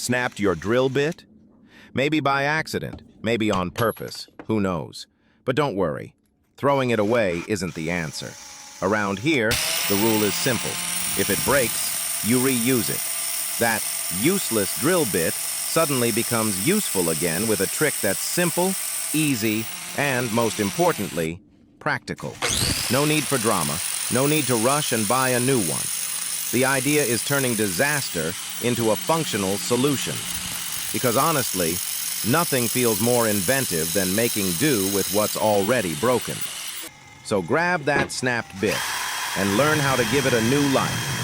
Snapped your drill bit? Maybe by accident, maybe on purpose, who knows. But don't worry, throwing it away isn't the answer. Around here, the rule is simple. If it breaks, you reuse it. That useless drill bit suddenly becomes useful again with a trick that's simple, easy, and, most importantly, practical. No need for drama, no need to rush and buy a new one. The idea is turning disaster into a functional solution. Because honestly, nothing feels more inventive than making do with what's already broken. So grab that snapped bit and learn how to give it a new life.